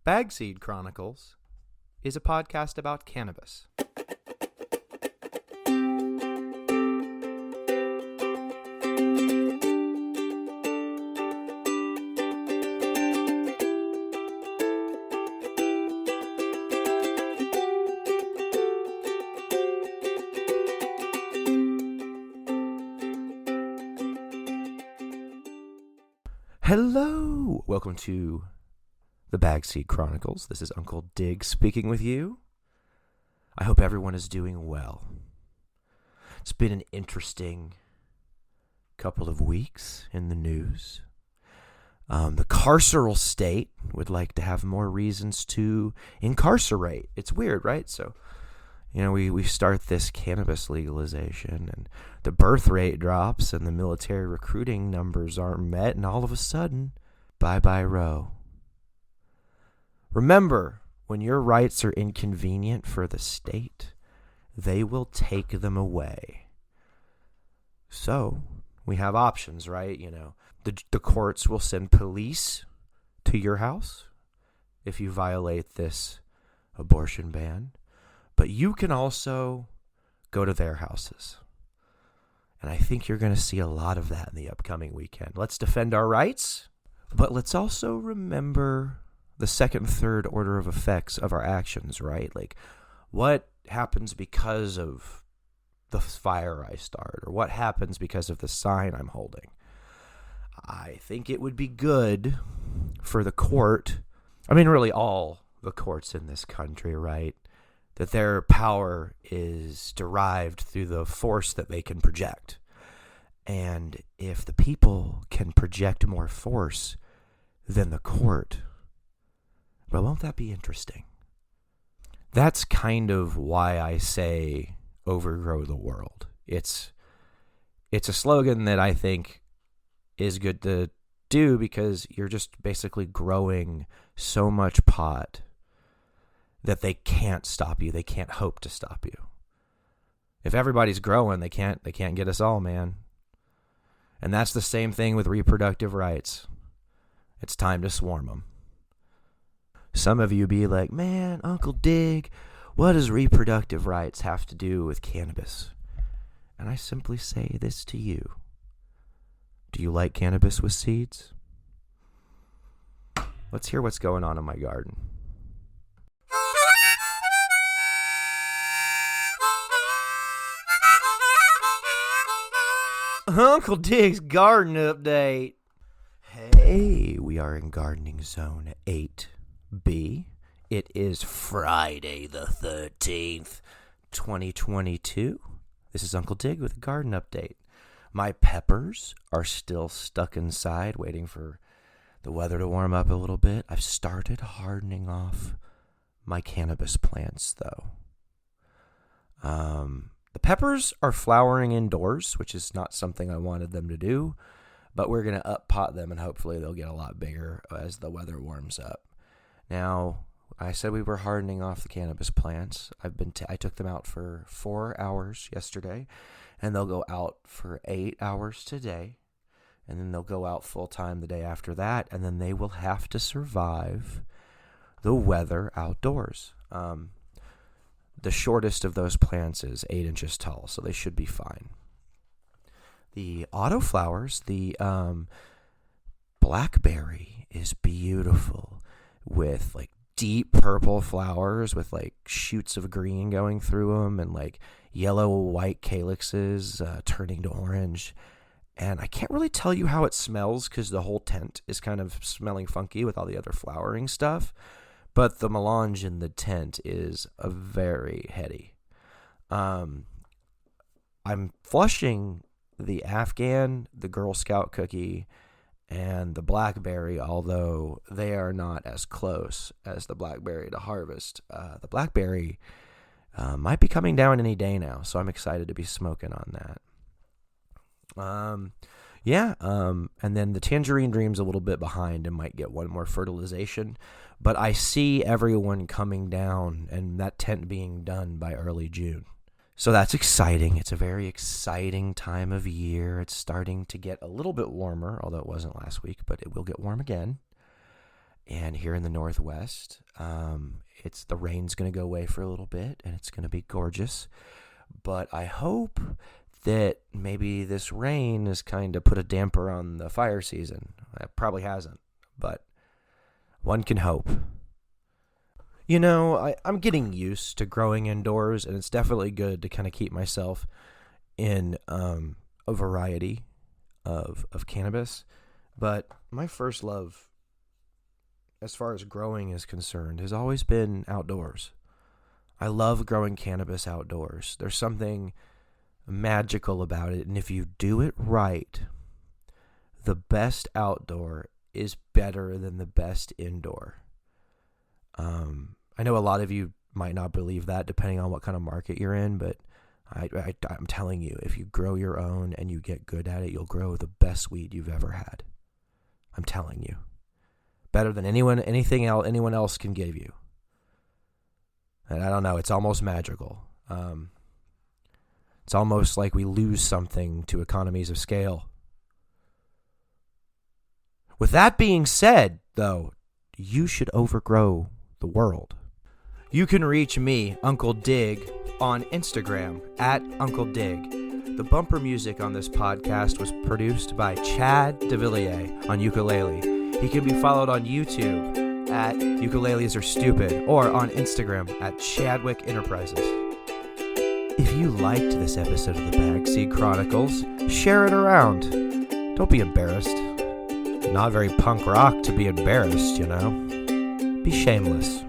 Bagseed Chronicles is a podcast about cannabis. Hello! Welcome to the Bagseed Chronicles. This is Uncle Dig speaking with you. I hope everyone is doing well. It's been an interesting couple of weeks in the news. The carceral state would like to have more reasons to incarcerate. It's weird, right? So, we start this cannabis legalization and the birth rate drops and the military recruiting numbers aren't met, and all of a sudden, bye-bye Roe. Remember, when your rights are inconvenient for the state, they will take them away. So, we have options, right? The courts will send police to your house if you violate this abortion ban. But you can also go to their houses. And I think you're going to see a lot of that in the upcoming weekend. Let's defend our rights, but let's also remember the second and third order of effects of our actions, right? Like, what happens because of the fire I start, or what happens because of the sign I'm holding? I think it would be good for the court, really all the courts in this country, right? That their power is derived through the force that they can project. And if the people can project more force than the court, well, won't that be interesting? That's kind of why I say overgrow the world. It's a slogan that I think is good to do because you're just basically growing so much pot that they can't stop you. They can't hope to stop you. If everybody's growing, they can't get us all, man. And that's the same thing with reproductive rights. It's time to swarm them. Some of you be like, man, Uncle Dig, what does reproductive rights have to do with cannabis? And I simply say this to you. Do you like cannabis with seeds? Let's hear what's going on in my garden. Uncle Dig's garden update. Hey, we are in gardening zone 8B. It is Friday the 13th, 2022. This is Uncle Dig with a garden update. My peppers are still stuck inside waiting for the weather to warm up a little bit. I've started hardening off my cannabis plants, though. The peppers are flowering indoors, which is not something I wanted them to do, but we're going to up-pot them, and hopefully they'll get a lot bigger as the weather warms up. Now, I said we were hardening off the cannabis plants. I took them out for 4 hours yesterday, and they'll go out for 8 hours today, and then they'll go out full-time the day after that, and then they will have to survive the weather outdoors. The shortest of those plants is 8 inches tall, so they should be fine. The autoflowers, the blackberry is beautiful with like deep purple flowers with like shoots of green going through them and like yellow-white calyxes turning to orange. And I can't really tell you how it smells because the whole tent is kind of smelling funky with all the other flowering stuff. But the melange in the tent is very heady. I'm flushing the Afghan, the Girl Scout cookie, and the blackberry, although they are not as close as the blackberry to harvest. The blackberry might be coming down any day now, so I'm excited to be smoking on that. And then the Tangerine Dream's a little bit behind and might get one more fertilization. But I see everyone coming down and that tent being done by early June. So that's exciting. It's a very exciting time of year. It's starting to get a little bit warmer, although it wasn't last week, but it will get warm again. And here in the Northwest, the rain's going to go away for a little bit, and it's going to be gorgeous. But I hope that maybe this rain has kind of put a damper on the fire season. It probably hasn't, but one can hope. You know, I'm getting used to growing indoors, and it's definitely good to kind of keep myself in a variety of cannabis. But my first love, as far as growing is concerned, has always been outdoors. I love growing cannabis outdoors. There's something magical about it, and if you do it right, the best outdoor is better than the best indoor. I know a lot of you might not believe that, depending on what kind of market you're in, but I'm telling you, if you grow your own and you get good at it, you'll grow the best weed you've ever had. I'm telling you. Better than anyone else can give you. And I don't know, it's almost magical. It's almost like we lose something to economies of scale. With that being said, though, you should overgrow the world. You can reach me, Uncle Dig, on Instagram at Uncle Dig. The bumper music on this podcast was produced by Chad DeVilliers on ukulele. He can be followed on YouTube at Ukuleles Are Stupid or on Instagram at Chadwick Enterprises. If you liked this episode of the Bagseed Chronicles, share it around. Don't be embarrassed. Not very punk rock to be embarrassed, you know. Be shameless.